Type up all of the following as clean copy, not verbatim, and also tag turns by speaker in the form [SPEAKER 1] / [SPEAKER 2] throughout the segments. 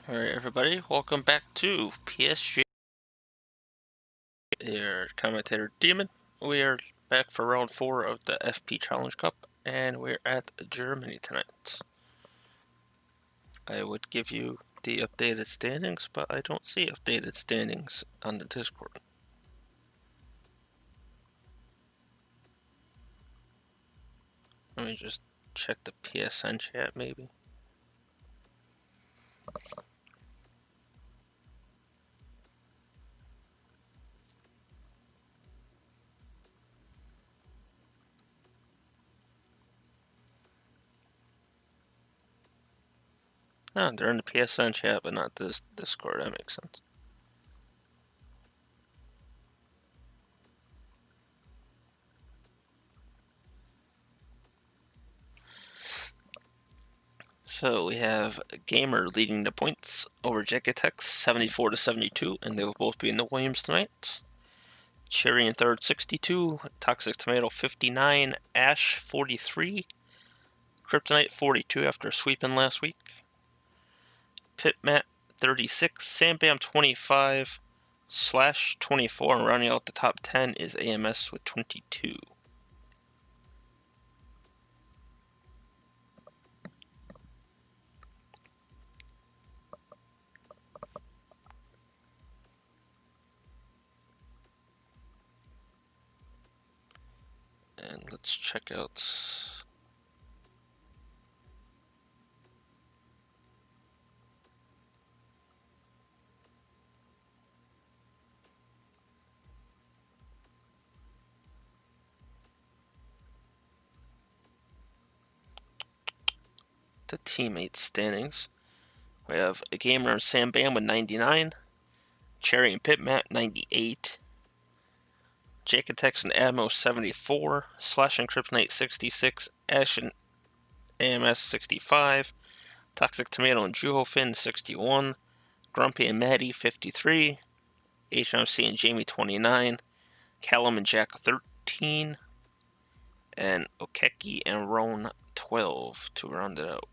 [SPEAKER 1] Alright, everybody, welcome back to PSGL. Your commentator Demon. We are back for round 4 of the FP Challenge Cup, and we're at Germany tonight. I would give you the updated standings, but I don't see updated standings on the Discord. Let me just check the PSN chat, maybe. Oh, they're in the PSN chat, but not this Discord. That makes sense. So we have Gamer leading the points over Jaketex 74 to 72, and they will both be in the Williams tonight. Cherry in third, 62. Toxic Tomato, 59. Ash, 43. Kryptonite, 42 after sweeping last week. Pitmat, 36. Sambam, 25. Slash, 24. And rounding out the top 10 is AMS with 22. And let's check out the teammate standings. We have a Gamer and Sambam with 99. Cherry and Pitmat, 98. Jaketex and Admo, 74. Slash and Kryptonite, 66. Ash and AMS, 65. Toxic Tomato and Juhofin, 61. Grumpy and Maddie, 53. HMC and Jamie, 29. Callum and Jack, 13. And Okeki and Roan, 12 to round it out.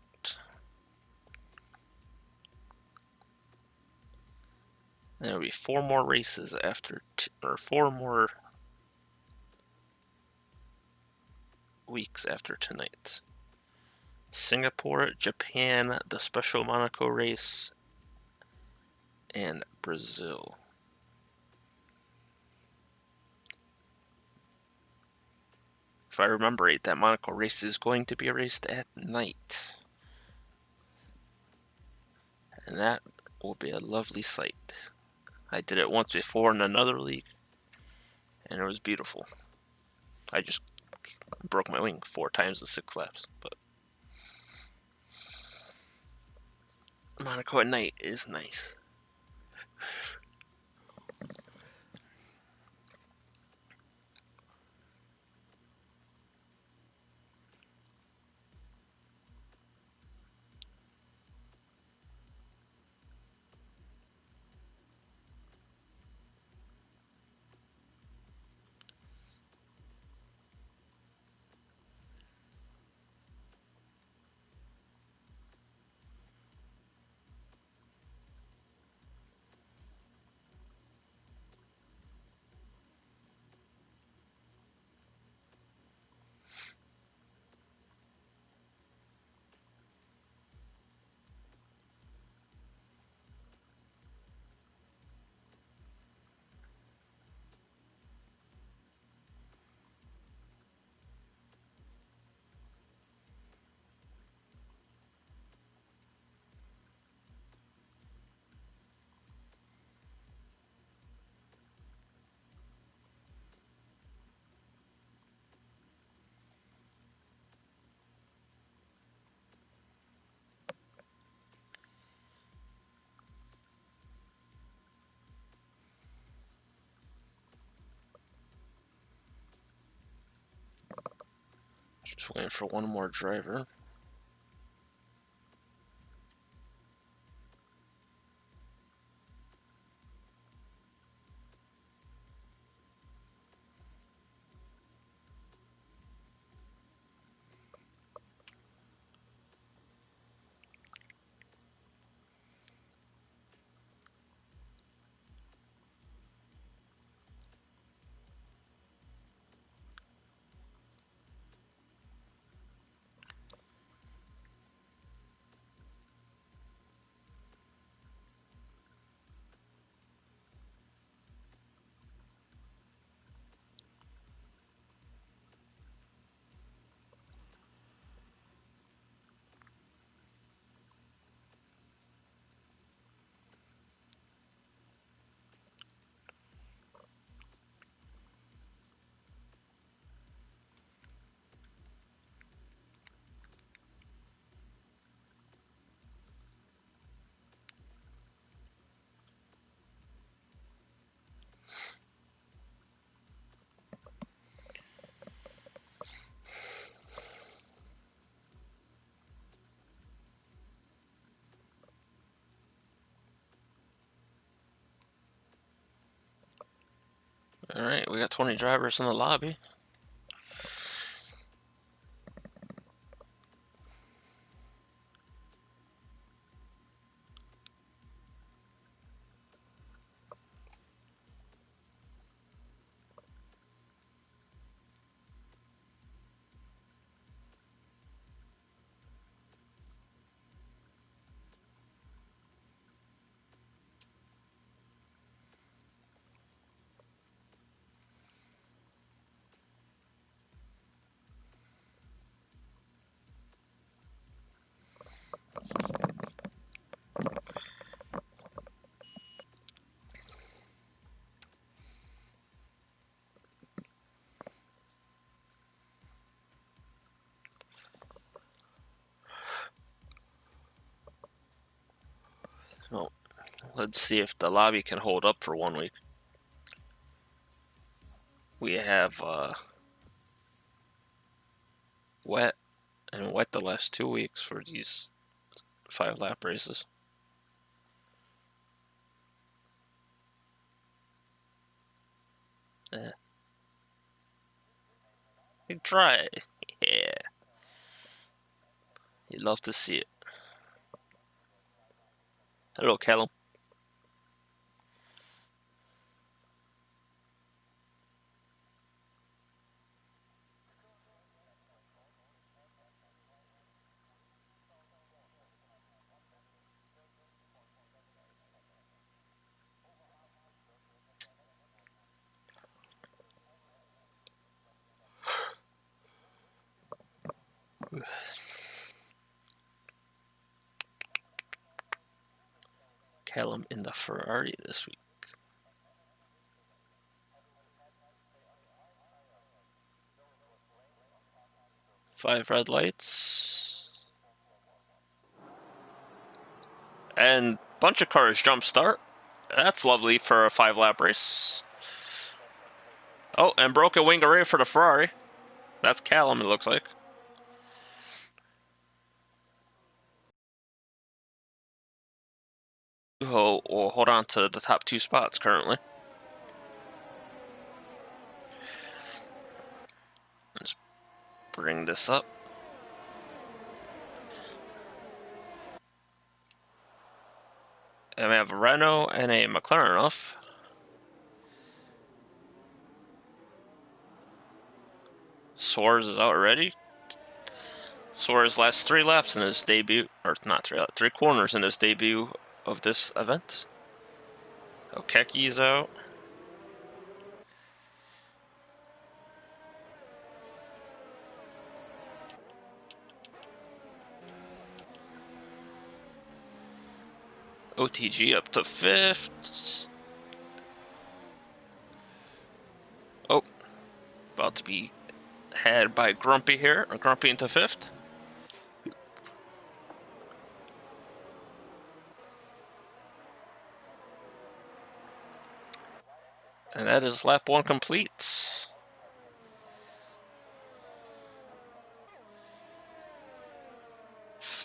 [SPEAKER 1] And there'll be 4 more races after, or 4 more weeks after tonight. Singapore, Japan, the Special Monaco race, and Brazil. If I remember right, that Monaco race is going to be raced at night. And that will be a lovely sight. I did it once before in another league, and it was beautiful. I just broke my wing 4 times in 6 laps, but Monaco at night is nice. Just waiting for one more driver. Alright, we got 20 drivers in the lobby. Well, let's see if the lobby can hold up for 1 week. We have wet and wet the last 2 weeks for these 5-lap races. Big try. Yeah. You'd love to see it. Hello, Callum. Callum in the Ferrari this week. Five red lights. And bunch of cars jump start. That's lovely for a 5-lap race. Oh, and broke a wing array for the Ferrari. That's Callum, it looks like. Oh, will hold on to the top 2 spots currently. Let's bring this up. And we have a Renault and a McLaren off. Suarez is out already. Suarez last 3 laps in his debut, or not 3 laps, 3 corners in his debut of this event. Okeki's out. OTG up to 5th. Oh, about to be had by Grumpy here, or Grumpy into 5th. And that is lap 1 complete.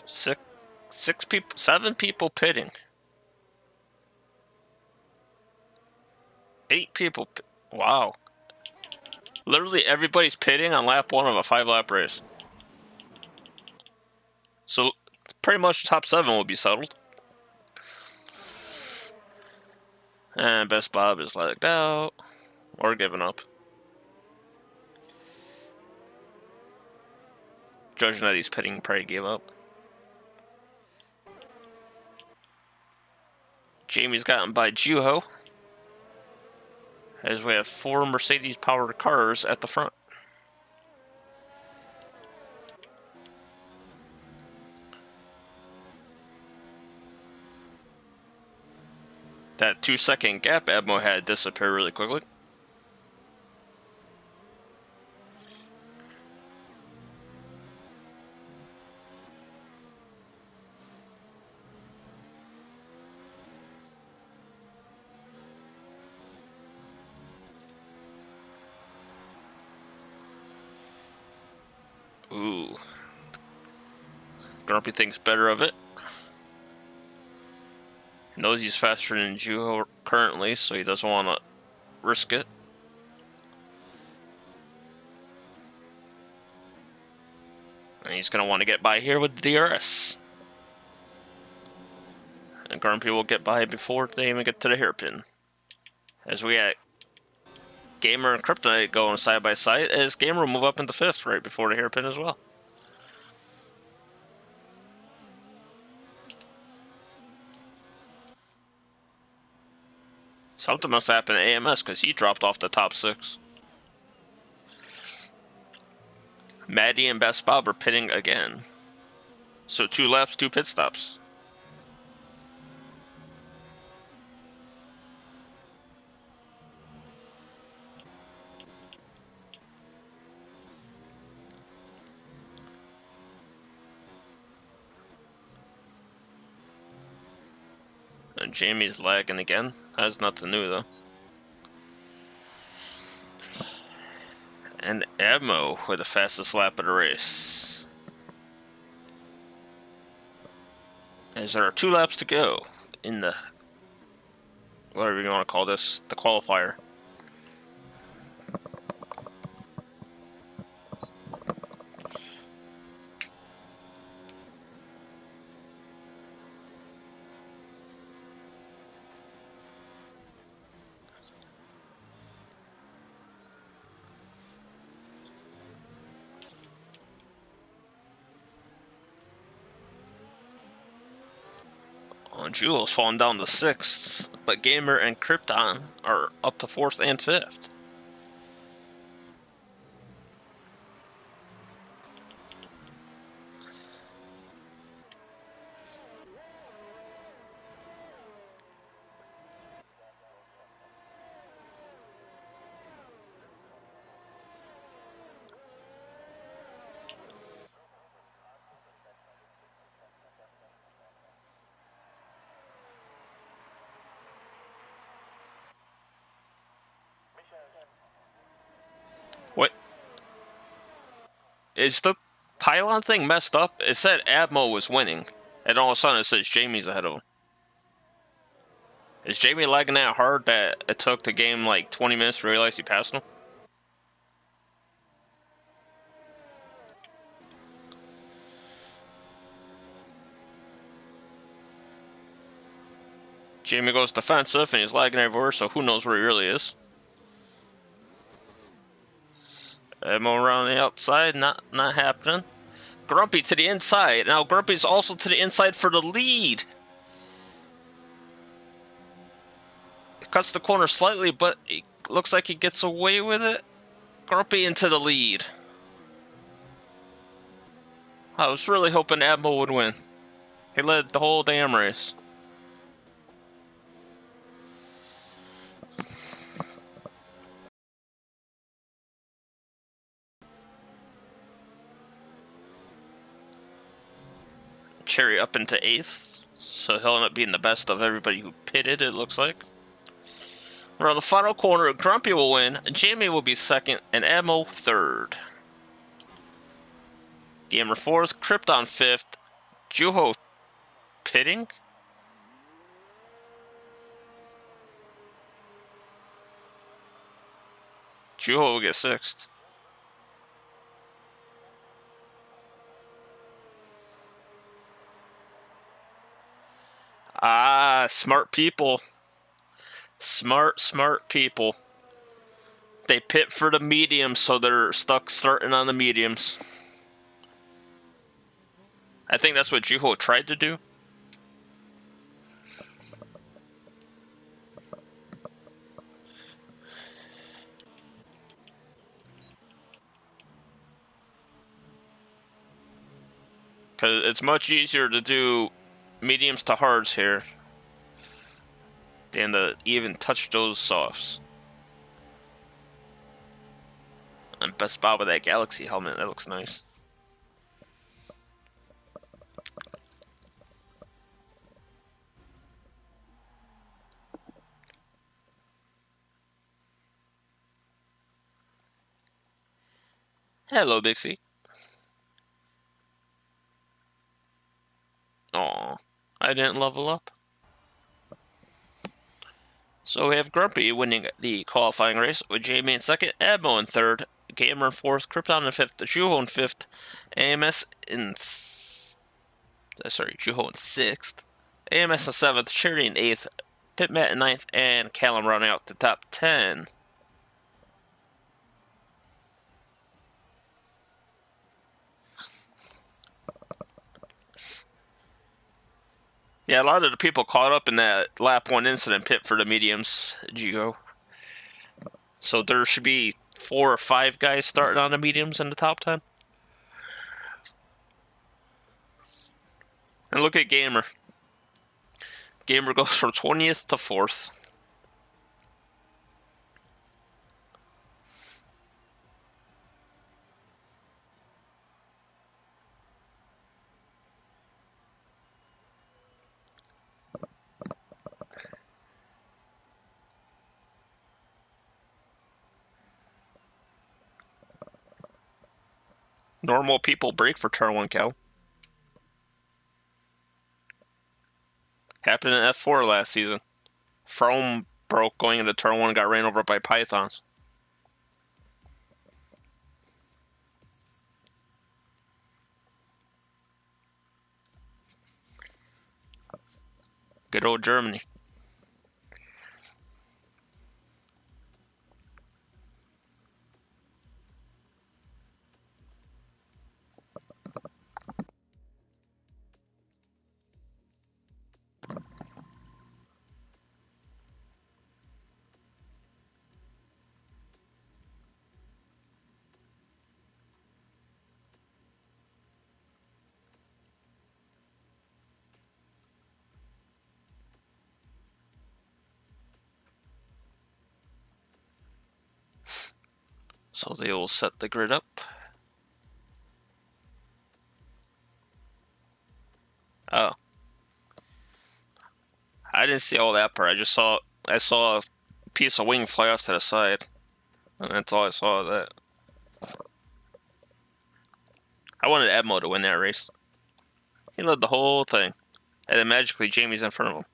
[SPEAKER 1] Six people, 7 people pitting. 8 people. Wow. Literally everybody's pitting on lap 1 of a 5-lap race. So pretty much the top 7 will be settled. And Best Bob is lagged out or giving up. Judge Netty's pitting probably gave up. Jamie's gotten by Juho, as we have 4 Mercedes-powered cars at the front. That 2-second gap Admo had disappear really quickly. Ooh. Grumpy thinks better of it. Knows he's faster than Juho currently, so he doesn't want to risk it. he's going to want to get by here with the DRS. And Grumpy will get by before they even get to the hairpin. As we got Gamer and Kryptonite going side by side, as Gamer will move up into 5th right before the hairpin as well. Something must happen to AMS because he dropped off the top 6. Maddie and Best Bob are pitting again. So 2 laps, 2 pit stops. And Jamie's lagging again. That's nothing new though. And Admo with the fastest lap of the race. As there are 2 laps to go in the, whatever you want to call this, the qualifier. Jules falling down to 6th, but Gamer and Krypton are up to 4th and 5th. What? Is the pylon thing messed up? It said Admo was winning, and all of a sudden it says Jamie's ahead of him. Is Jamie lagging that hard that it took the game like 20 minutes to realize he passed him? Jamie goes defensive and he's lagging everywhere, so who knows where he really is. Admo around the outside, not happening. Grumpy to the inside. Now Grumpy's also to the inside for the lead. Cuts the corner slightly, but it looks like he gets away with it. Grumpy into the lead. I was really hoping Admo would win. He led the whole damn race. Cherry up into 8th, so he'll end up being the best of everybody who pitted, it looks like. Around the final corner, Grumpy will win, Jamie will be 2nd, and Admo 3rd. Gamer 4th, Krypton 5th, Juho pitting? Juho will get 6th. Ah, smart people. Smart people. They pit for the mediums, so they're stuck starting on the mediums. I think that's what Juho tried to do. Because it's much easier to do mediums to hards here than to even touch those softs. And Best Bob with that Galaxy helmet, that looks nice. Hello, Bixie. Aw, I didn't level up. So we have Grumpy winning the qualifying race with Jamie in 2nd, Admo in 3rd, Gamer in 4th, Krypton in 5th, Juho in 5th, AMS in Juho in 6th, AMS in 7th, Cherry in 8th, Pitmat in 9th, and Callum rounding out the top 10. Yeah, a lot of the people caught up in that lap 1 incident pit for the mediums, Juho. So there should be 4 or 5 guys starting on the mediums in the top 10. And look at Gamer. Gamer goes from 20th to 4th. Normal people break for turn 1, Cal. Happened in F4 last season. Frome broke going into turn 1 and got ran over by pythons. Good old Germany. So they will set the grid up. Oh. I didn't see all that part. I saw a piece of wing fly off to the side. And that's all I saw of that. I wanted Edmo to win that race. He led the whole thing. And then magically Jamie's in front of him.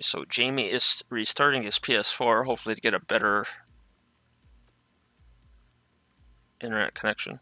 [SPEAKER 1] So Jamie is restarting his PS4, hopefully to get a better internet connection.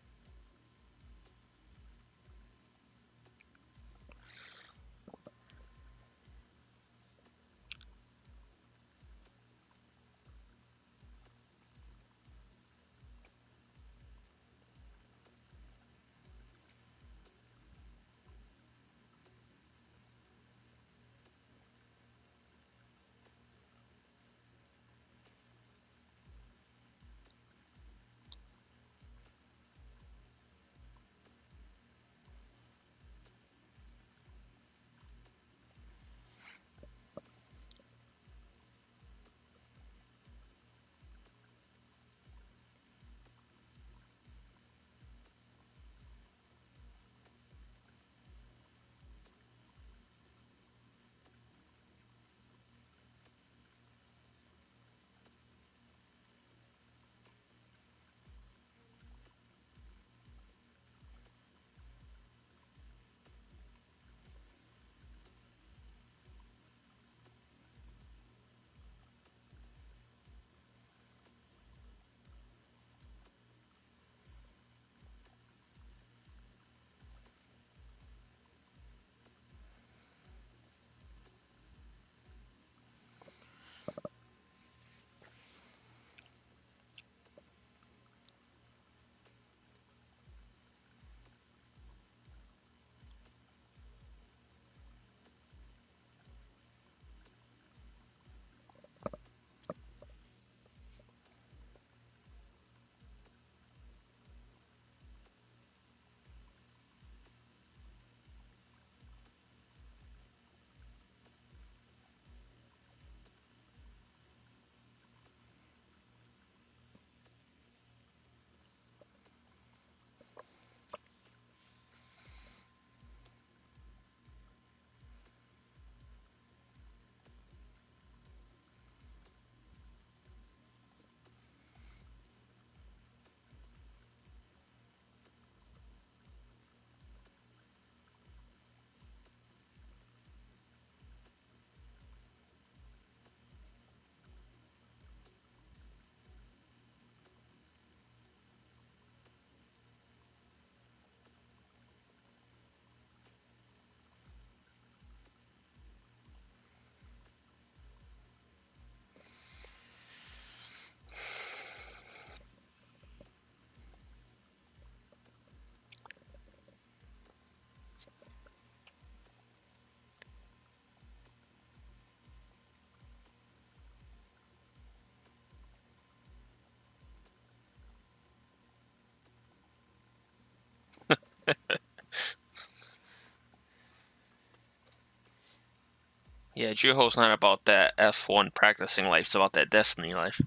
[SPEAKER 1] Yeah, Juho's not about that F1 practicing life. It's about that Destiny life.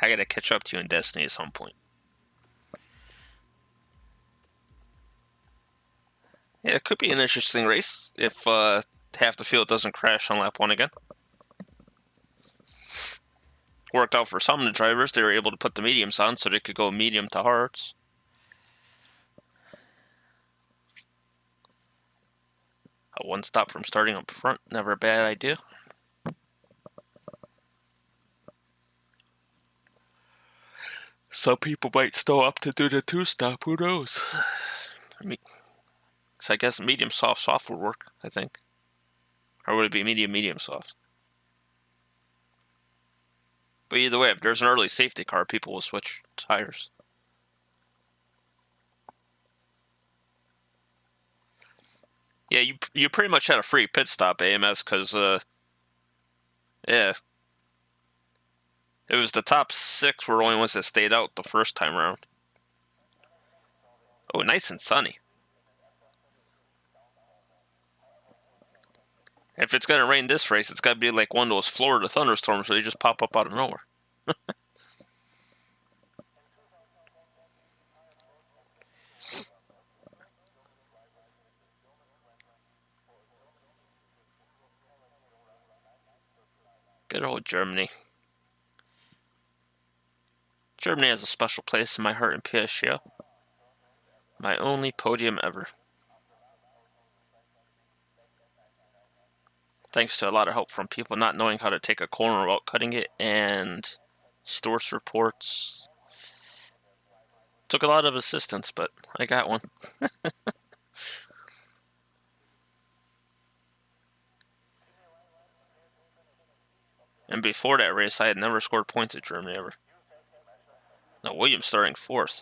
[SPEAKER 1] I gotta catch up to you in Destiny at some point. Yeah, it could be an interesting race if half the field doesn't crash on lap 1 again. Worked out for some of the drivers. They were able to put the mediums on so they could go medium to hards. A one stop from starting up front, never a bad idea. Some people might still up to do the two stop, who knows? So I guess medium soft would work, I think. Or would it be medium soft? But either way, if there's an early safety car, people will switch tires. Yeah, you pretty much had a free pit stop, AMS, because, yeah. It was the top 6 were the only ones that stayed out the first time around. Oh, nice and sunny. If it's going to rain this race, it's got to be like one of those Florida thunderstorms where they just pop up out of nowhere. Good old Germany. Germany has a special place in my heart in PSGL. My only podium ever. Thanks to a lot of help from people not knowing how to take a corner without cutting it and source reports. Took a lot of assistance, but I got one. And before that race, I had never scored points at Germany ever. No, Williams starting 4th.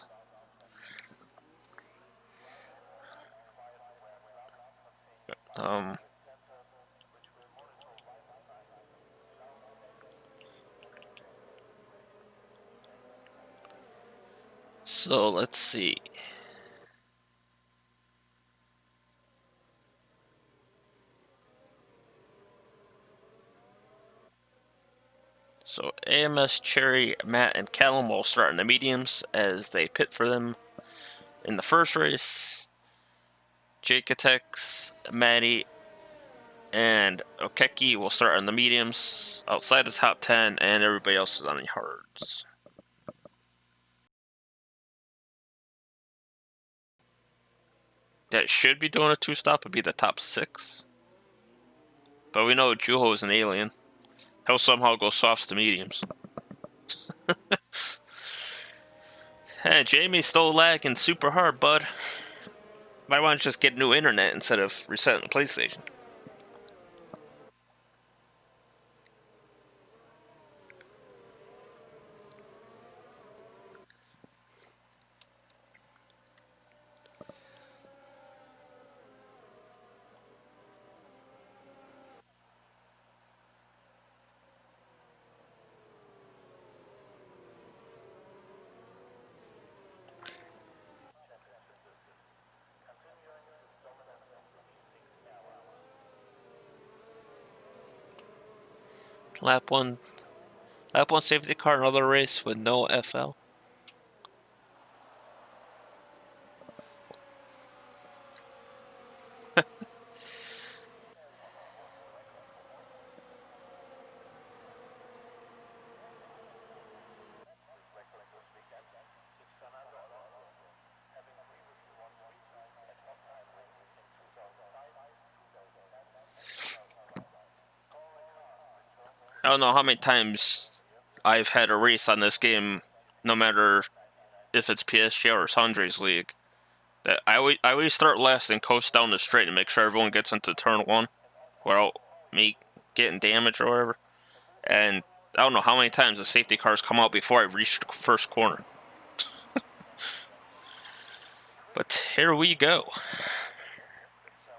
[SPEAKER 1] So let's see. So AMS, Cherry, Matt, and Callum will start in the mediums as they pit for them in the first race. Jaketex, Maddie, and Okeki will start in the mediums outside the top 10, and everybody else is on the hards. That should be doing a 2-stop would be the top 6. But we know Juho is an alien. He'll somehow go softs to mediums. Hey, Jamie's still lagging super hard, bud. Might want to just get new internet instead of resetting the PlayStation. Lap 1 safety car, another race with no FL. I don't know how many times I've had a race on this game, no matter if it's PSGL or Sandre's League, that I always start last and coast down the straight and make sure everyone gets into turn 1 without me getting damaged or whatever. And I don't know how many times the safety cars come out before I reach the first corner. But here we go.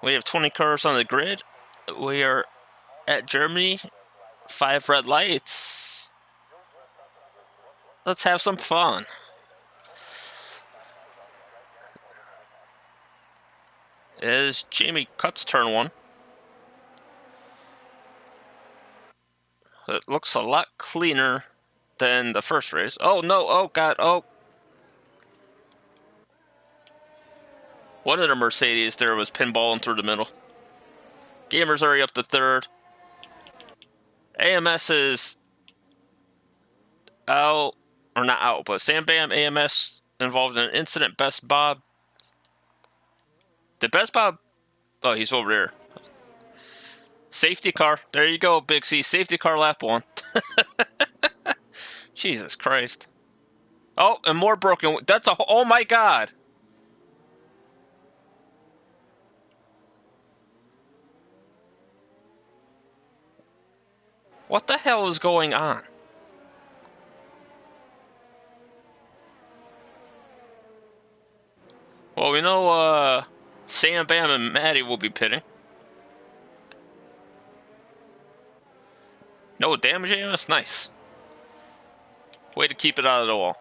[SPEAKER 1] We have 20 cars on the grid. We are at Germany. 5 red lights. Let's have some fun. As Jamie cuts turn 1. It looks a lot cleaner than the first race. Oh, no. Oh, God. Oh. One of the Mercedes there was pinballing through the middle. Gamer's already up to third. AMS is out, or not out, but Sam Bam AMS involved in an incident. Best Bob. Did Best Bob? Oh, he's over there. Safety car. There you go, Big C. Safety car lap one. Jesus Christ. Oh, and more broken. That's a. Oh my God. What the hell is going on? Well, we know Sam Bam and Maddie will be pitting. No damage AMS? Nice. Way to keep it out of the wall.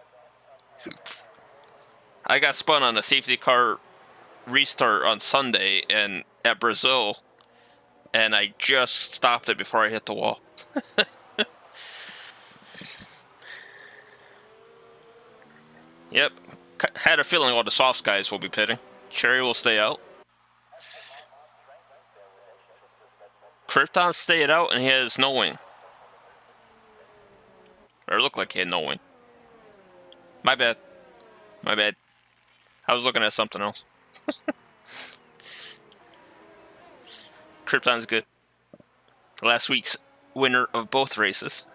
[SPEAKER 1] I got spun on a safety car restart on Sunday and at Brazil, and I just stopped it before I hit the wall. Yep. Had a feeling all the soft guys will be pitting. Cherry will stay out. Krypton stayed out, and he has no wing. Or it looked like he had no wing. My bad. My bad. I was looking at something else. Krypton's good. Last week's winner of both races.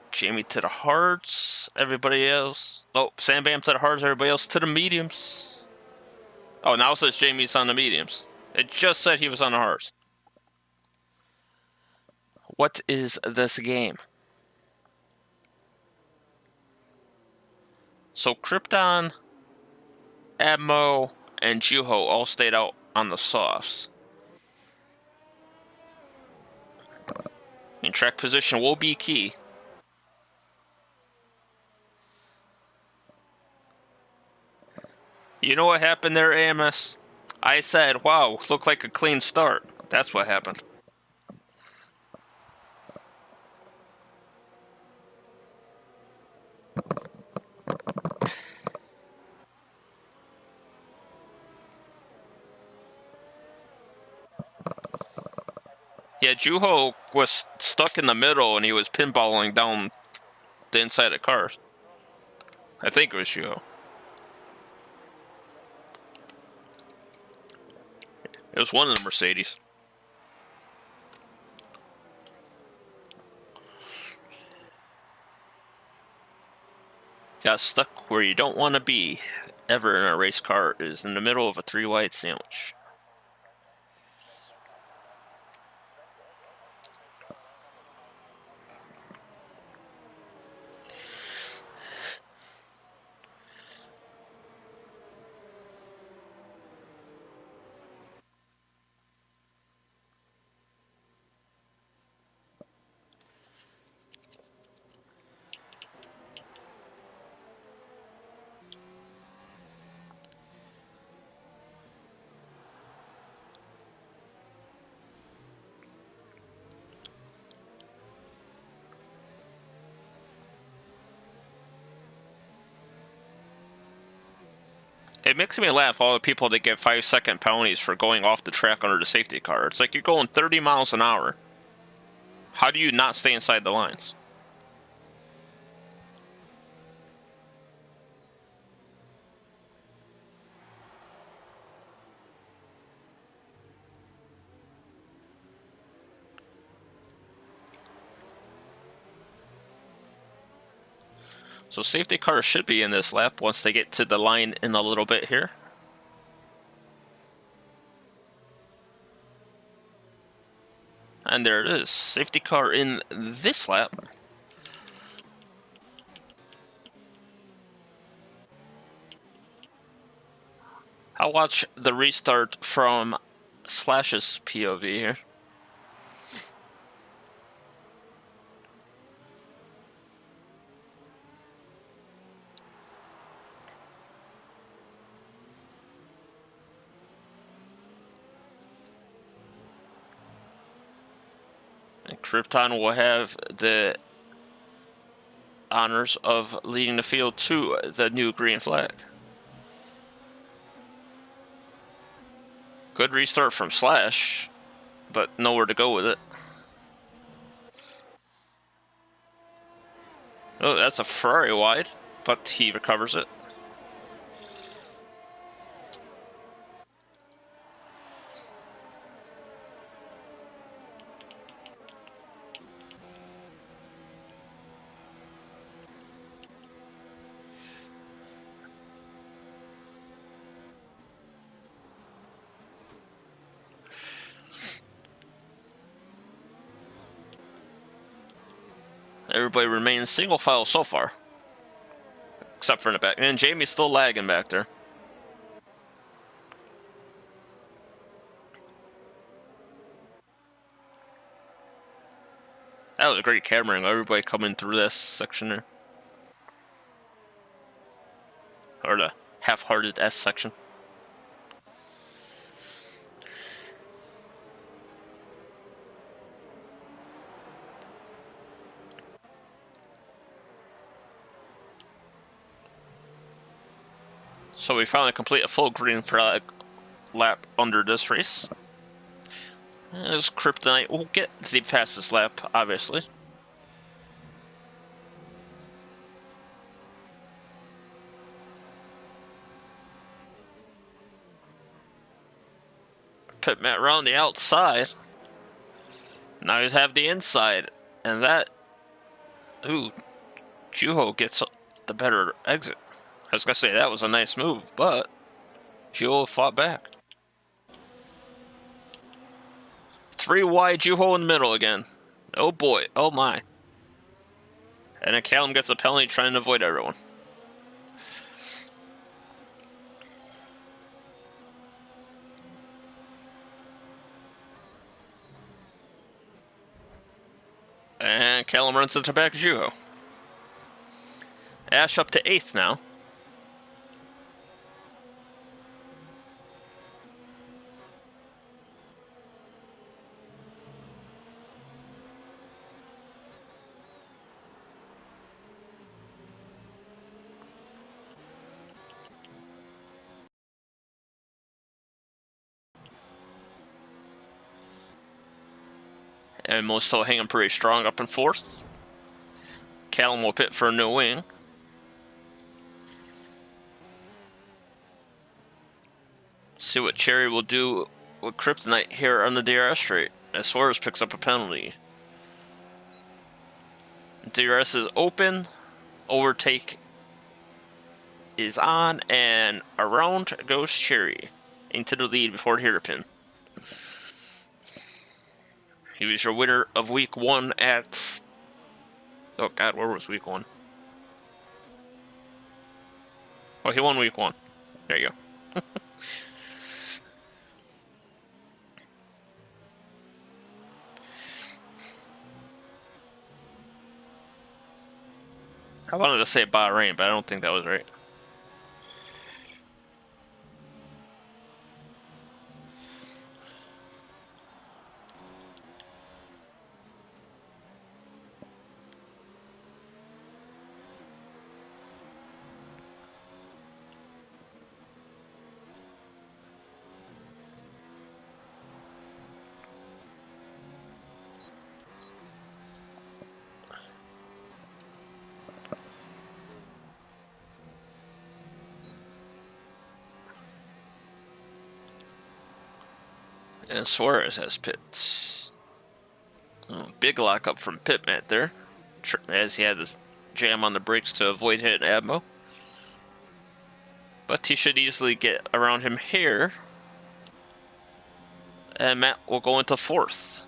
[SPEAKER 1] Jamie to the hards. Everybody else. Oh, Sam Bam to the hards. Everybody else to the mediums. Oh, now it says Jamie's on the mediums. It just said he was on the hards. What is this game? So Krypton, Admo, and Juho all stayed out on the softs. And track position will be key. You know what happened there, AMS? I said, wow, looked like a clean start. That's what happened. Yeah, Juho was stuck in the middle and he was pinballing down the inside of cars. I think it was Juho. It was one of the Mercedes. Got stuck where you don't want to be ever in a race car is in the middle of a 3-wide sandwich. It makes me laugh, all the people that get 5-second penalties for going off the track under the safety car. It's like you're going 30 miles an hour. How do you not stay inside the lines? So safety cars should be in this lap once they get to the line in a little bit here. And there it is. Safety car in this lap. I'll watch the restart from Slash's POV here. Krypton will have the honors of leading the field to the new green flag. Good restart from Slash, but nowhere to go with it. Oh, that's a Ferrari wide, but he recovers it. Everybody remains single file so far. Except for in the back. And Jamie's still lagging back there. That was a great cameraing. Everybody coming through this section there. Or the half-hearted S section. So we finally complete a full green flag lap under this race. As Kryptonite will get the fastest lap, obviously. Pit Matt around the outside. Now you have the inside. And that... Ooh, Juho gets the better exit. I was going to say, that was a nice move, but Juho fought back. 3 wide, Juho in the middle again. Oh boy, oh my. And then Callum gets a penalty trying to avoid everyone. And Callum runs into back of Juho. Ash up to 8th now. And Mo's still hanging pretty strong up in 4th. Callum will pit for a no wing. See what Cherry will do with Kryptonite here on the DRS straight, as Suarez picks up a penalty. DRS is open, overtake is on, and around goes Cherry into the lead before the hairpin. He was your winner of week 1 at... Oh god, where was week 1? Oh, he won week 1. There you go. I wanted to say Bahrain, but I don't think that was right. And Suarez has pits. Oh, big lockup from Pitmat there, as he had this jam on the brakes to avoid hitting Admo. But he should easily get around him here. And Matt will go into 4th.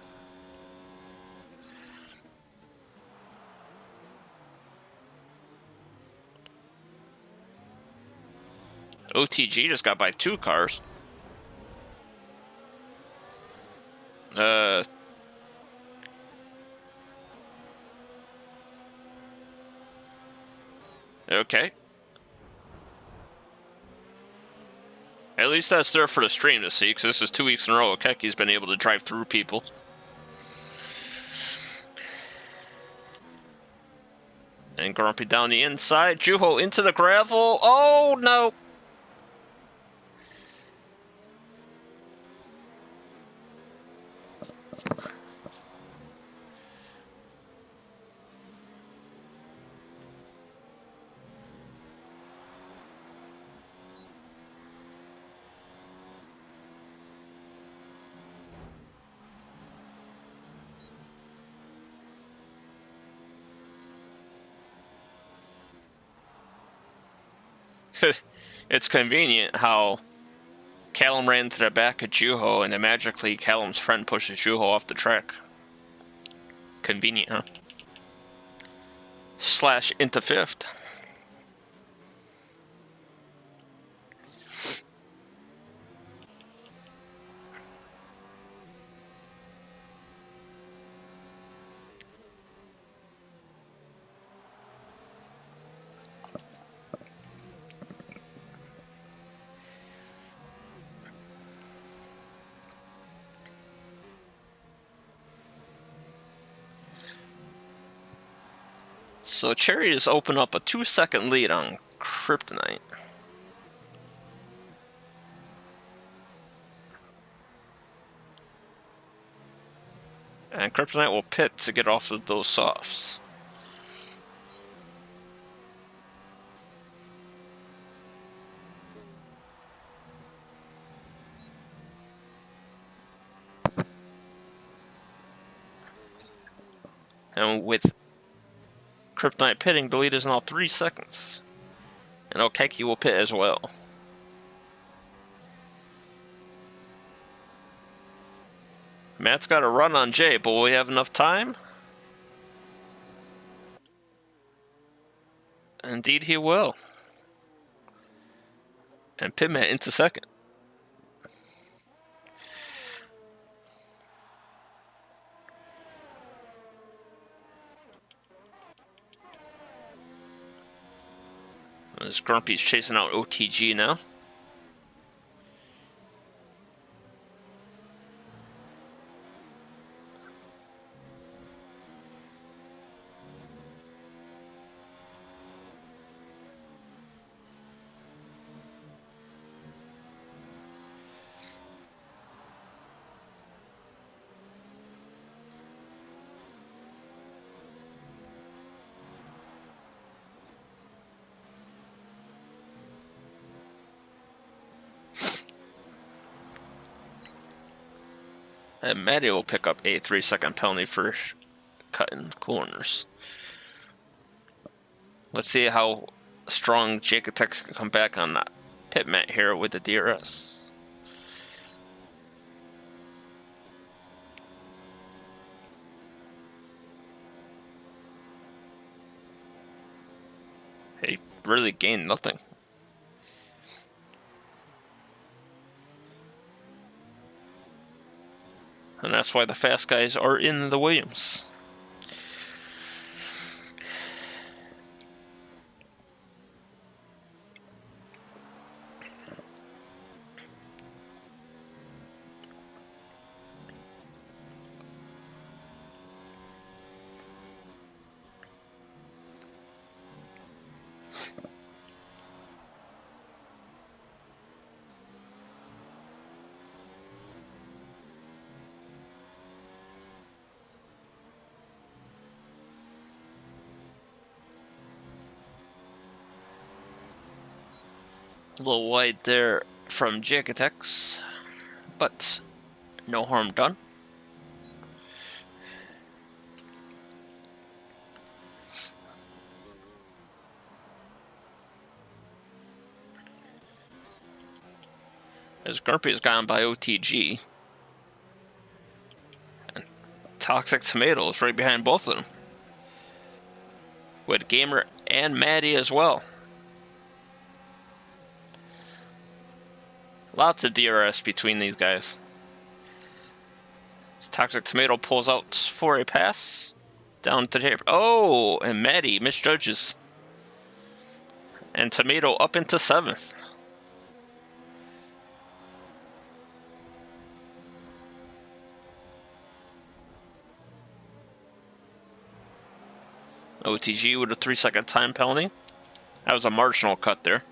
[SPEAKER 1] OTG just got by 2 cars. Okay. At least that's there for the stream to see, because this is 2 weeks in a row Keki's been able to drive through people. And Grumpy down the inside. Juho into the gravel. Oh, no. It's convenient how Callum ran to the back of Juho, and then magically Callum's friend pushes Juho off the track. Convenient, huh? Slash into fifth. So Cherry has opened up a 2-second lead on Kryptonite. And Kryptonite will pit to get off of those softs. And with Kryptonite pitting, the lead is now 3 seconds. And Okeki will pit as well. Matt's got a run on Jay, but will we have enough time? Indeed he will. And pit Matt into second. As Grumpy's chasing out OTG now. And Maddie will pick up a 3-second penalty for cutting corners. Let's see how strong Jacotex can come back on that pit mat here with the DRS. He really gained nothing. And that's why the fast guys are in the Williams. A little wide there from Jacotex, but no harm done. As Grumpy has gone by OTG. And Toxic Tomato is right behind both of them. With Gamer and Maddie as well. Lots of DRS between these guys. As Toxic Tomato pulls out for a pass. Down to the... Oh, and Maddie misjudges. And Tomato up into 7th. OTG with a 3-second time penalty. That was a marginal cut there.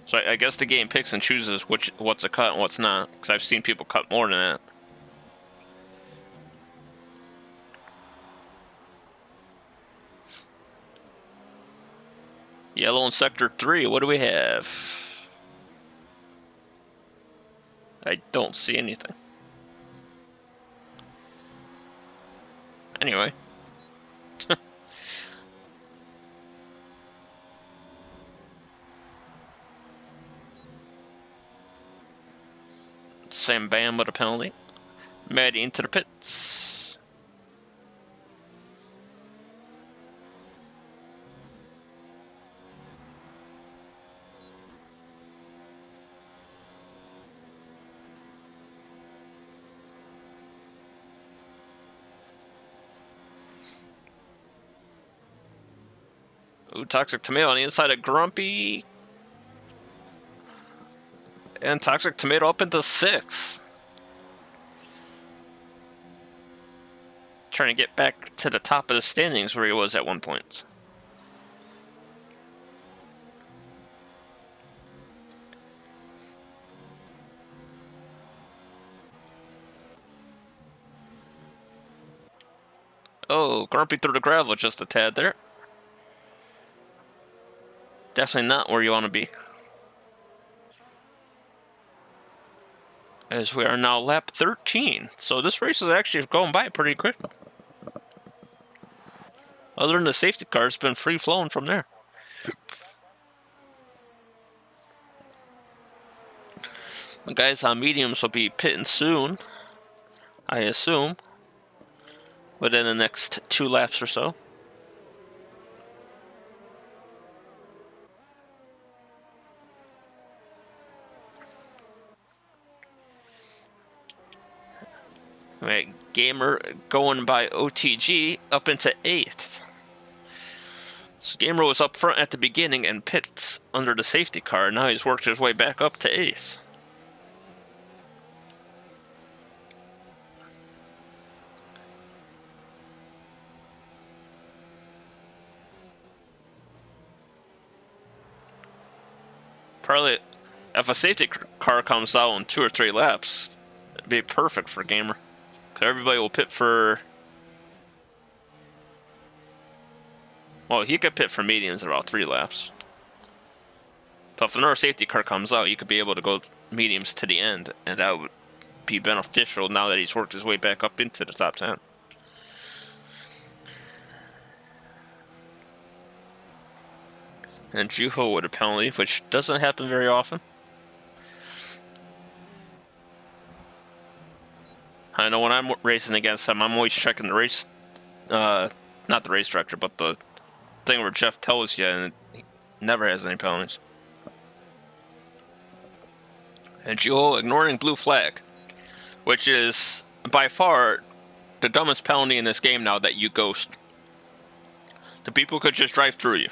[SPEAKER 1] So I guess the game picks and chooses what's a cut and what's not, because I've seen people cut more than that. Yellow in Sector 3, what do we have? I don't see anything. Anyway. Sam Bam with a penalty. Maddie into the pits. Ooh, Toxic Tomato on the inside of Grumpy. And Toxic Tomato up into 6th. Trying to get back to the top of the standings where he was at one point. Oh, Grumpy through the gravel just a tad there. Definitely not where you want to be. As we are now lap 13. So this race is actually going by pretty quick. Other than the safety car, it's been free-flowing from there. The guys on mediums will be pitting soon, I assume, within the next 2 laps or so. Right, Gamer going by OTG up into 8th. So Gamer was up front at the beginning and pits under the safety car. Now he's worked his way back up to 8th. Probably, if a safety car comes out in 2 or 3 laps, it'd be perfect for Gamer. Because everybody will pit for... Well, he could pit for mediums in about 3 laps. So if another safety car comes out, you could be able to go mediums to the end, and that would be beneficial now that he's worked his way back up into the top 10. And Juho with a penalty, which doesn't happen very often. I know when I'm racing against him, I'm always checking the race, not the race director, but the thing where Jeff tells you, and he never has any penalties. And Juho ignoring blue flag, which is by far the dumbest penalty in this game now, that you ghost. The people could just drive through you.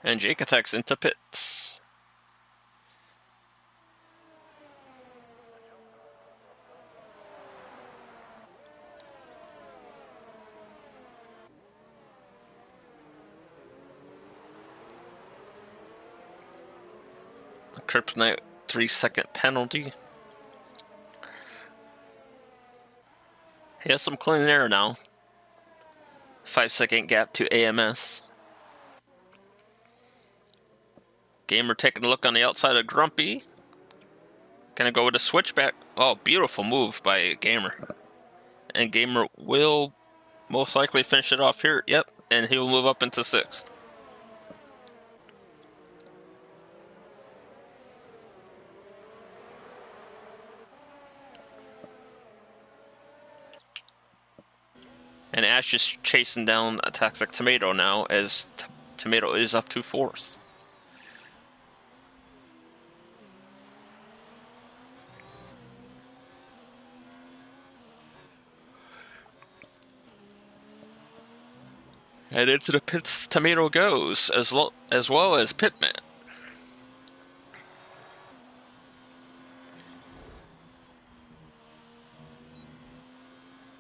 [SPEAKER 1] And Jake attacks into pits. Kryptonite 3-second penalty. He has some clean air now. 5-second gap to AMS. Gamer taking a look on the outside of Grumpy. Gonna go with a switchback. Oh, beautiful move by Gamer. And Gamer will most likely finish it off here. Yep, and he will move up into 6th. And Ash is chasing down a Toxic Tomato now, as Tomato is up to 4th. And into the pits Tomato goes, as well as Pitman.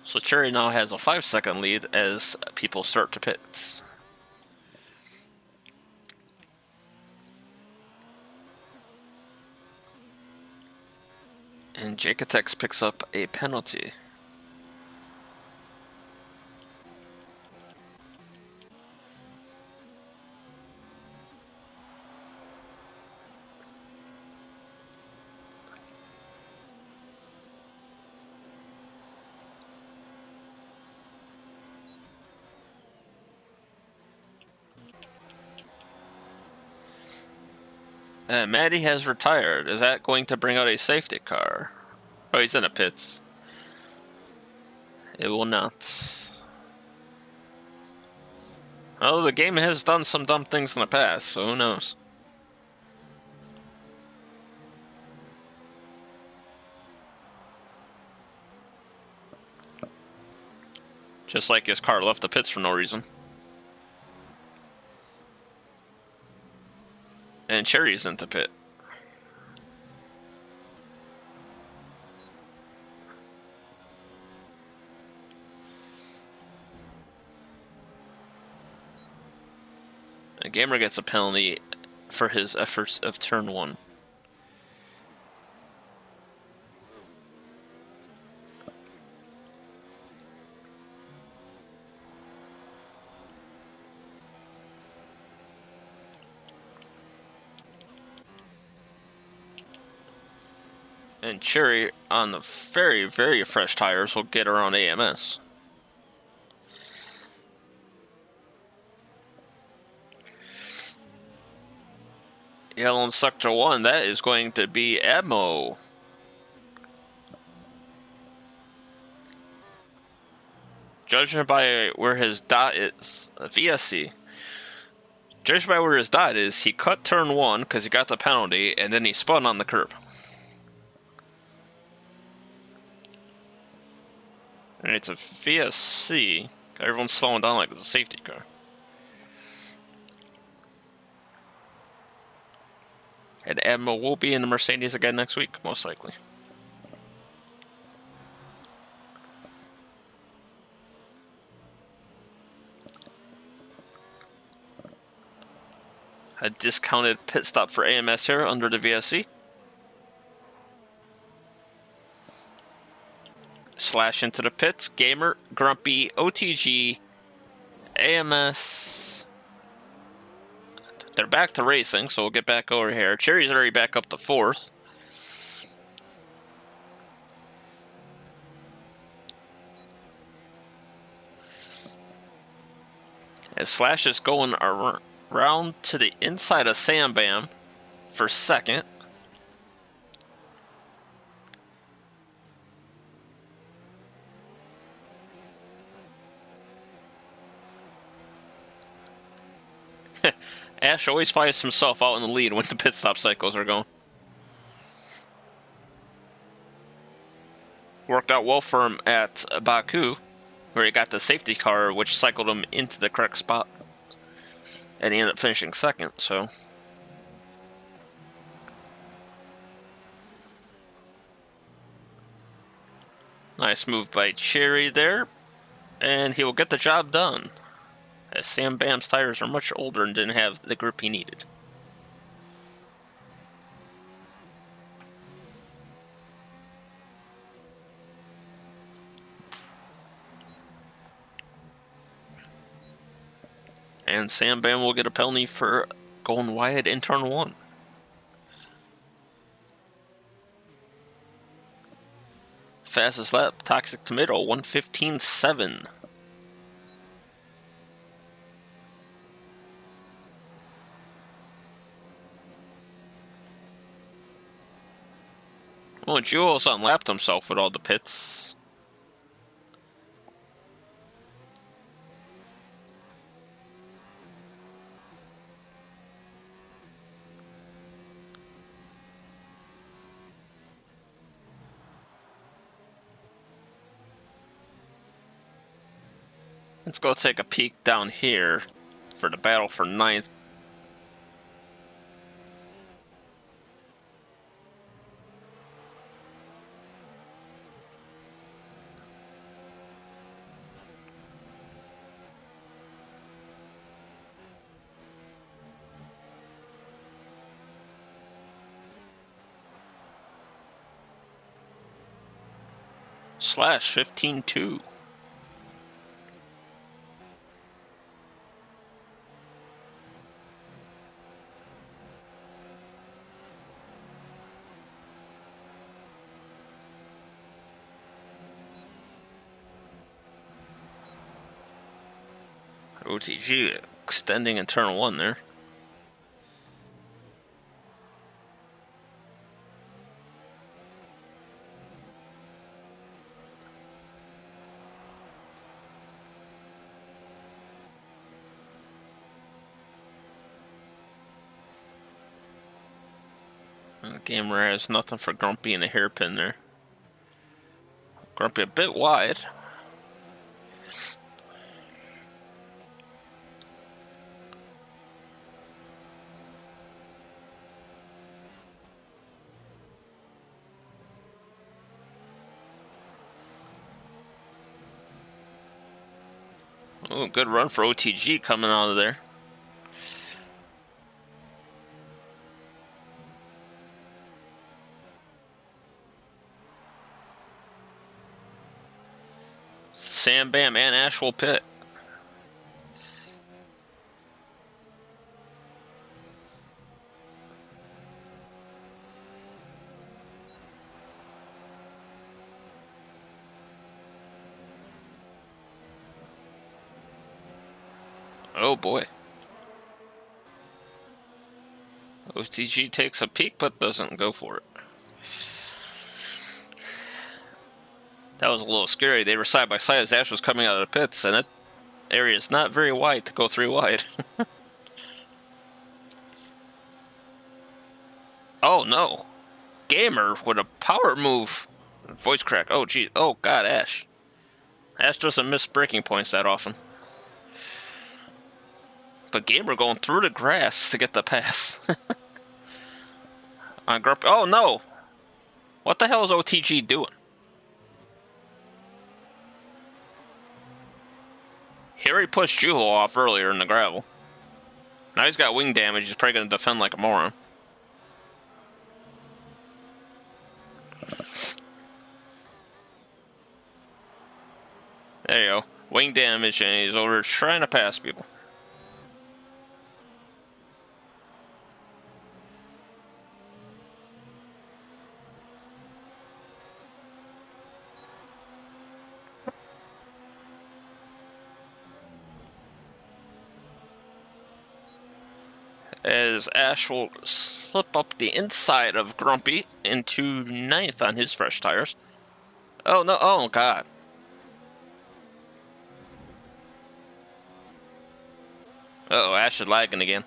[SPEAKER 1] So Cherry now has a 5-second lead as people start to pit. And Jacotex picks up a penalty. Maddie has retired. Is that going to bring out a safety car? Oh, he's in the pits. It will not. Well, the game has done some dumb things in the past, so who knows? Just like his car left the pits for no reason. And Cherry's in the pit. A gamer gets a penalty for his efforts of turn 1. And Cherry, on the very, very fresh tires, will get around AMS. Yellow in Sector 1, that is going to be Admo. Judging by where his dot is, VSC. Judging by where his dot is, he cut turn 1 because he got the penalty, and then he spun on the curb. And it's a VSC. Everyone's slowing down like it's a safety car. And Admo will be in the Mercedes again next week, most likely. A discounted pit stop for AMS here under the VSC. Slash into the pits. Gamer, Grumpy, OTG, AMS. They're back to racing, so we'll get back over here. Cherry's already back up to 4th. As Slash is going around to the inside of Sam Bam for 2nd. Ash always finds himself out in the lead when the pit stop cycles are going. Worked out well for him at Baku, where he got the safety car, which cycled him into the correct spot. And he ended up finishing 2nd, so. Nice move by Cherry there. And he will get the job done, as Sam Bam's tires are much older and didn't have the grip he needed. And Sam Bam will get a penalty for going wide in turn 1. Fastest lap, Toxic Tomato, 1:15.7. Well, Jules unlapped himself with all the pits. Let's go take a peek down here for the battle for ninth. Slash 15-2. OTG extending in turn 1 there. And the gamer has nothing for Grumpy and a hairpin there. Grumpy a bit wide. Oh, good run for OTG coming out of there. Sam Bam and Ashwell Pit. Oh boy. OTG takes a peek but doesn't go for it. That was a little scary. They were side by side as Ash was coming out of the pits, and that area is not very wide to go 3 wide. Oh no. Gamer with a power move. Voice crack. Oh gee. Oh god, Ash. Ash doesn't miss breaking points that often. But Gamer going through the grass to get the pass. On Grumpy. Oh no! What the hell is OTG doing? Here he pushed Juho off earlier in the gravel. Now he's got wing damage. He's probably going to defend like a moron. There you go. Wing damage, and he's over trying to pass people. As Ash will slip up the inside of Grumpy into 9th on his fresh tires. Oh no, oh god. Uh oh, Ash is lagging again.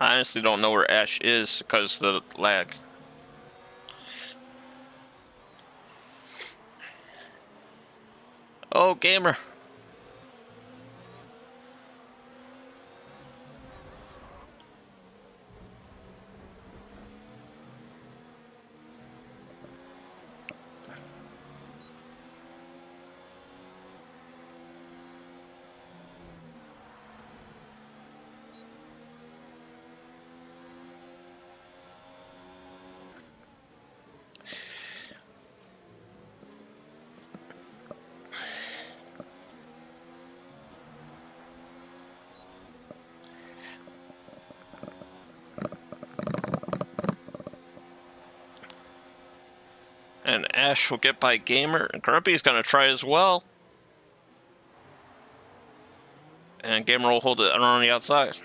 [SPEAKER 1] I honestly don't know where Ash is because of the lag. Oh, Gamer. And Ash will get by Gamer. And Grumpy's going to try as well. And Gamer will hold it around the outside.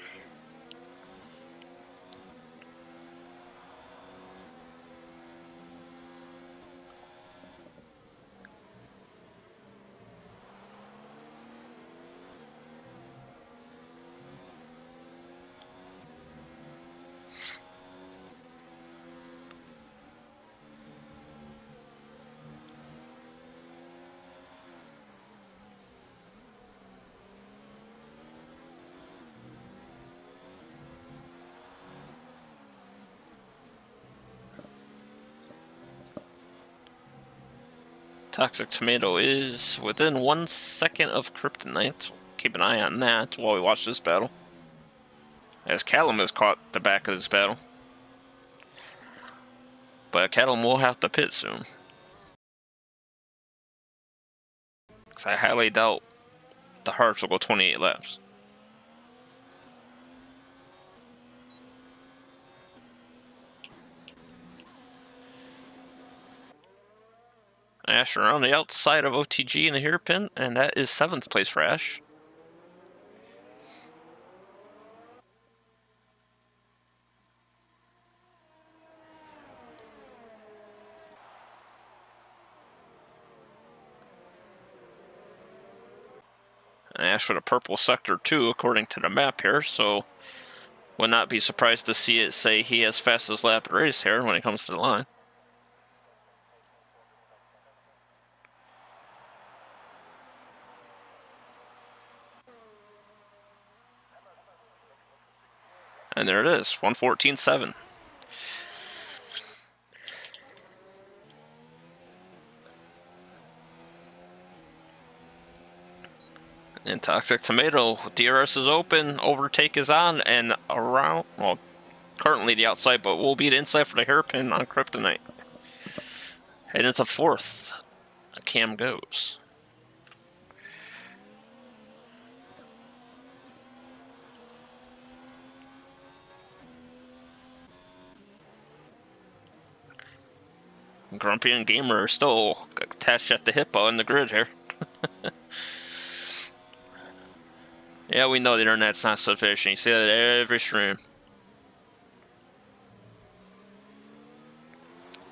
[SPEAKER 1] Toxic Tomato is within 1 second of Kryptonite. Keep an eye on that while we watch this battle. As Callum has caught the back of this battle. But Callum will have to pit soon. Because I highly doubt the Hearts will go 28 laps. Ash around the outside of OTG in the hairpin, and that is 7th place for Ash. And Ash with a purple sector too, according to the map here, so would not be surprised to see it say he has fastest lap race here when it comes to the line. And there it is, 1:14.7. And Toxic Tomato, DRS is open, overtake is on, and around, well, currently the outside, but will be the inside for the hairpin on Kryptonite. Heading to 4th, Cam goes. Grumpy and Gamer are still attached at the hippo in the grid here. Yeah, we know the internet's not sufficient. You see that every stream.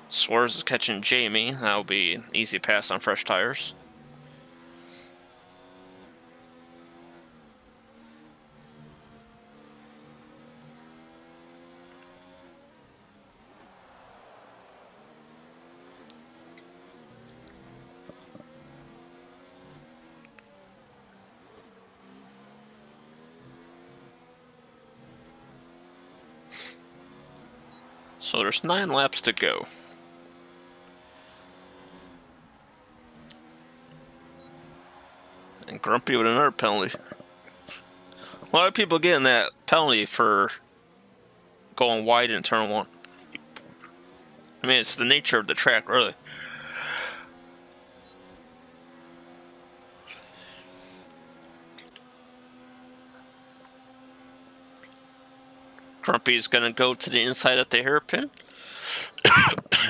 [SPEAKER 1] Swerves is catching Jamie. That'll be an easy pass on fresh tires. So there's 9 laps to go. And Grumpy with another penalty. A lot of people getting that penalty for going wide in turn 1. I mean, it's the nature of the track, really. Grumpy's going to go to the inside of the hairpin.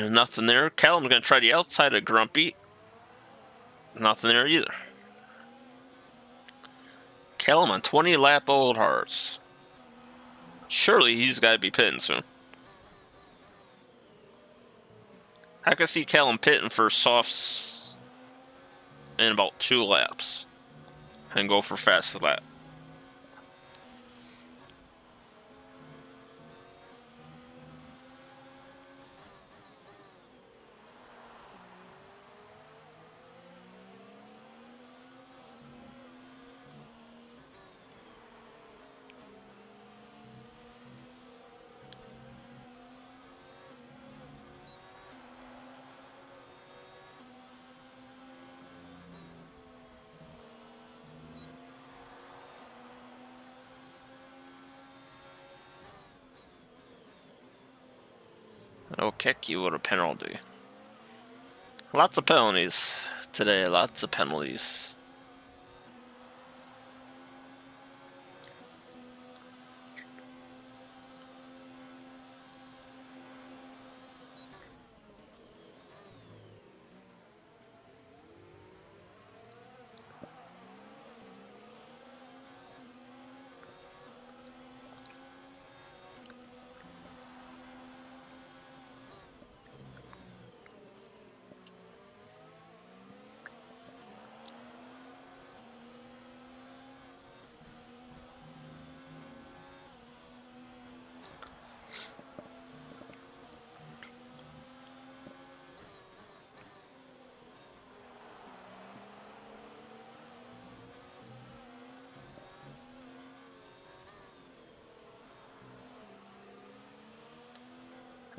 [SPEAKER 1] Nothing there. Callum's going to try the outside of Grumpy. Nothing there either. Callum on 20 lap old hearts. Surely he's got to be pitting soon. I can see Callum pitting for softs in about 2 laps. And go for fast lap. I'll kick you with a penalty. Lots of penalties today, lots of penalties.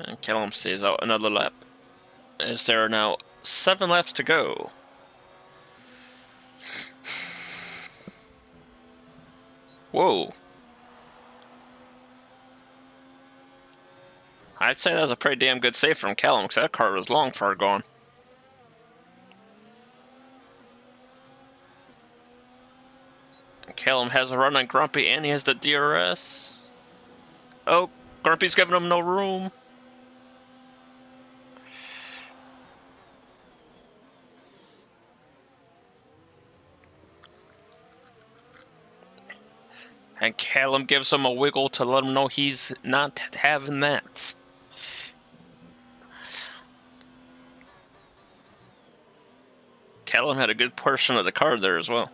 [SPEAKER 1] And Callum stays out another lap. As there are now 7 laps to go. Whoa. I'd say that was a pretty damn good save from Callum, because that car was long far gone. Callum has a run on Grumpy, and he has the DRS. Oh, Grumpy's giving him no room. And Callum gives him a wiggle to let him know he's not having that. Callum had a good portion of the car there as well.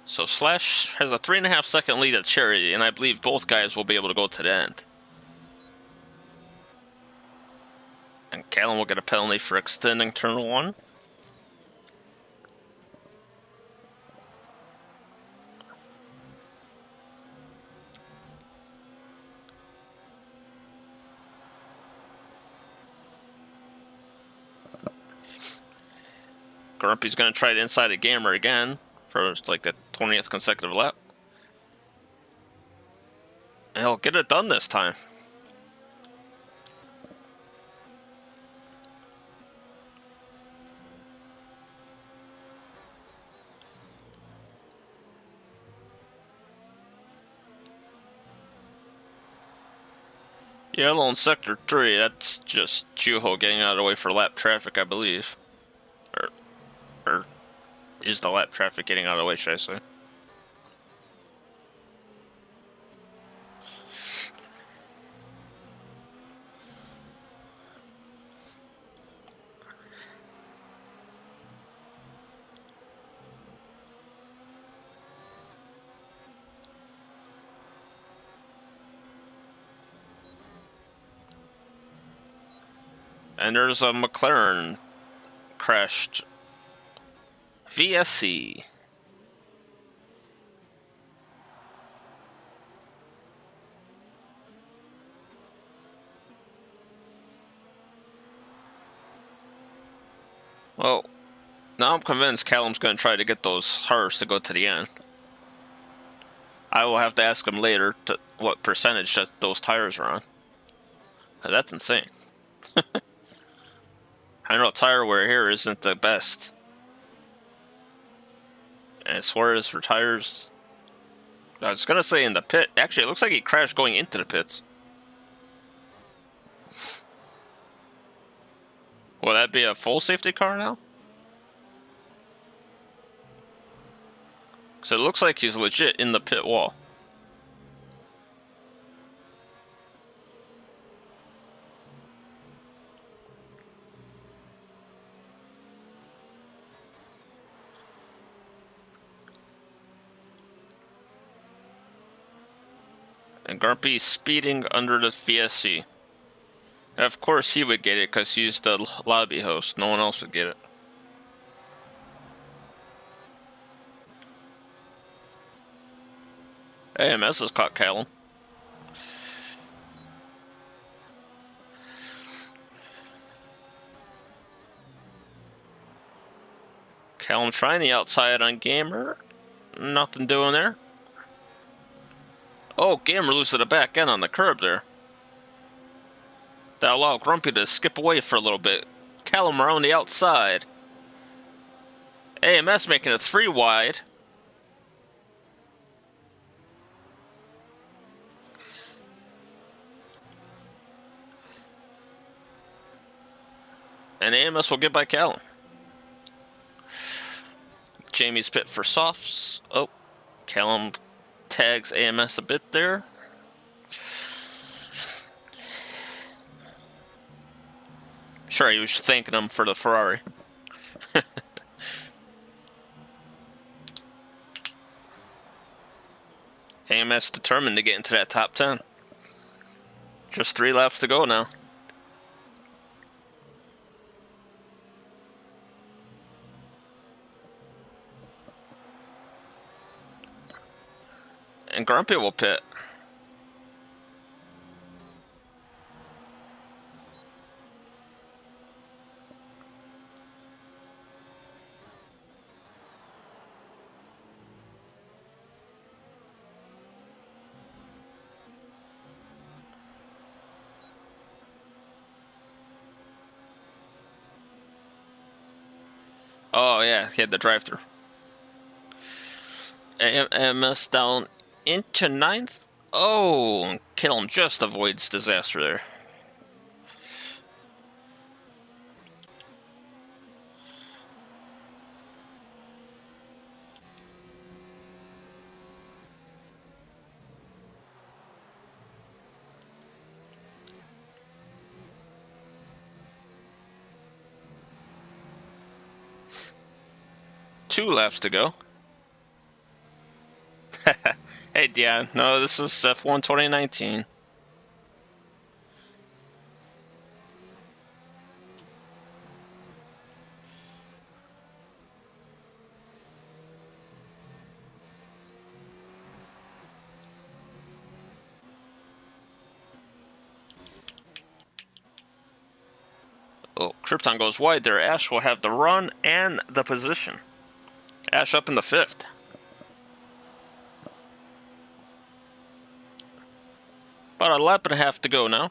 [SPEAKER 1] So Slash has a 3.5 second lead at Cherry, and I believe both guys will be able to go to the end. And Callum will get a penalty for extending turn 1. Grumpy's going to try it inside a Gamer again for like the 20th consecutive lap. And he'll get it done this time. Yellow in Sector 3, that's just Juho getting out of the way for lap traffic, I believe. Or is the lap traffic getting out of the way, should I say? And there's a McLaren crashed. VSC. Well, now I'm convinced Callum's going to try to get those cars to go to the end. I will have to ask him later what percentage that those tires are on. That's insane. I know tire wear here isn't the best. And as far as for tires, I was going to say in the pit. Actually, it looks like he crashed going into the pits. Will that be a full safety car now? So it looks like he's legit in the pit wall. And Grumpy speeding under the VSC. And of course he would get it because he's the lobby host. No one else would get it. AMS has caught Callum. Callum trying the outside on Gamer. Nothing doing there. Oh, Gamer loses the back end on the curb there. That allowed Grumpy to skip away for a little bit. Callum around the outside. AMS making it 3 wide. And AMS will get by Callum. Jamie's pit for softs. Oh, Callum tags AMS a bit there. Sure, he was thanking him for the Ferrari. AMS determined to get into that top 10. Just 3 laps to go now. And Grumpy will pit. Oh, yeah, he had the drive-thru. AMS down into 9th. Oh, Kittle just avoids disaster there. Two laps to go. Hey, Dion. No, this is F1 2019. Oh, Krypton goes wide there. Ash will have the run and the position. Ash up in the 5th. About a lap and a half to go now.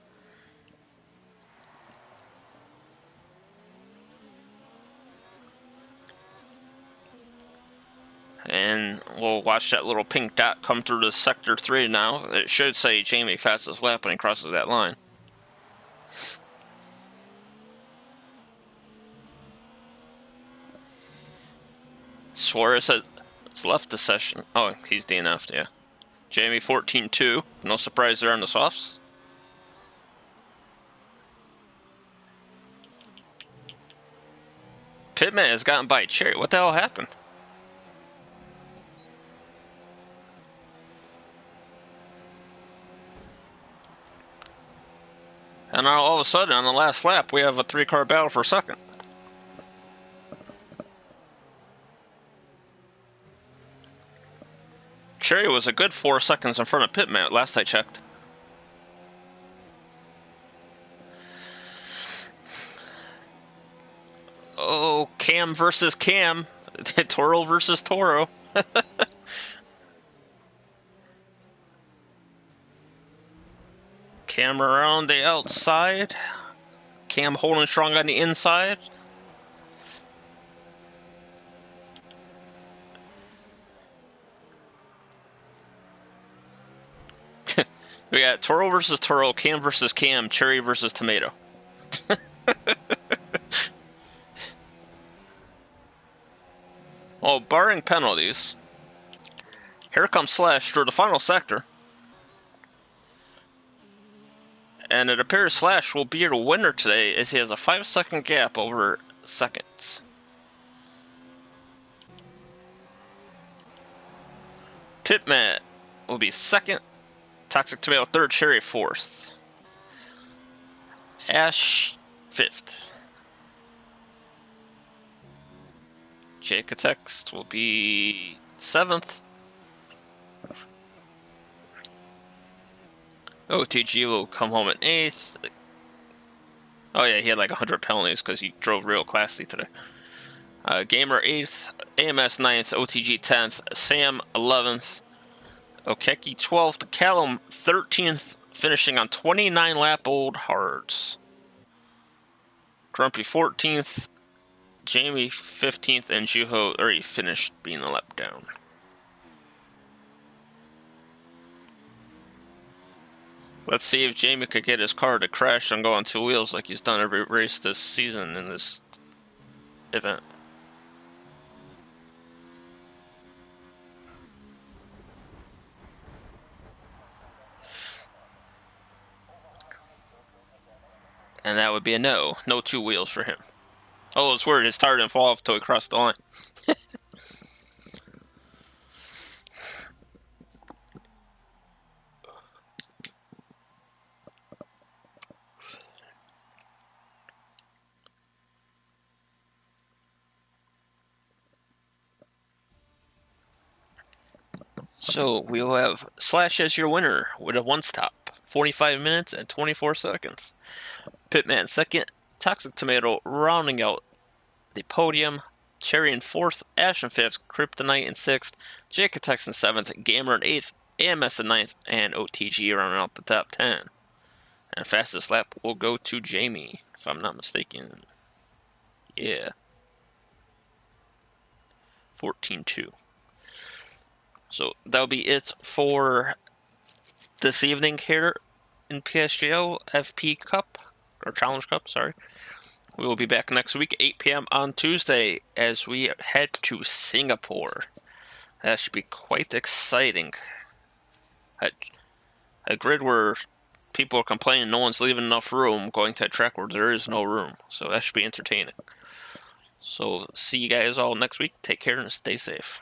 [SPEAKER 1] And we'll watch that little pink dot come through the sector 3 now. It should say Jamie fastest lap when he crosses that line. Suarez has left the session. Oh, he's DNF'd, yeah. Jamie 14-2. No surprise there on the softs. Pitman has gotten by Cherry. What the hell happened? And now all of a sudden, on the last lap, we have a 3-car battle for second. Cherry was a good 4 seconds in front of Pitman last I checked. Oh, Cam versus Cam. Toro versus Toro. Cam around the outside. Cam holding strong on the inside. We got Toro versus Toro, Cam versus Cam, Cherry versus Tomato. Well, barring penalties, here comes Slash through the final sector. And it appears Slash will be the winner today as he has a 5-second gap over seconds. Pitman will be second, Toxic Tomato third, Cherry fourth. Ash 5th. Jacotex will be 7th. OTG will come home at 8th. Oh yeah, he had like 100 penalties because he drove real classy today. Gamer 8th, AMS 9th, OTG 10th, Sam 11th, Okeki 12th, Callum 13th, finishing on 29 lap old hards. Grumpy 14th, Jamie 15th, and Juho already finished being a lap down. Let's see if Jamie could get his car to crash and go on 2 wheels like he's done every race this season in this event. And that would be a no. No two wheels for him. Oh, it's weird. His tire didn't fall off until he crossed the line. So we'll have Slash as your winner with a one-stop, 45 minutes and 24 seconds. Pitman second, Toxic Tomato rounding out the podium, Cherry in fourth, Ash in fifth, Kryptonite in sixth, Jacotex in seventh, Gamer in eighth, AMS in ninth, and OTG rounding out the top 10. And fastest lap will go to Jamie, if I'm not mistaken. Yeah. 14-2. So that'll be it for this evening here in PSGL FP Cup, or Challenge Cup, sorry. We will be back next week, 8 p.m. on Tuesday, as we head to Singapore. That should be quite exciting. A grid where people are complaining no one's leaving enough room, going to a track where there is no room. So that should be entertaining. So see you guys all next week. Take care and stay safe.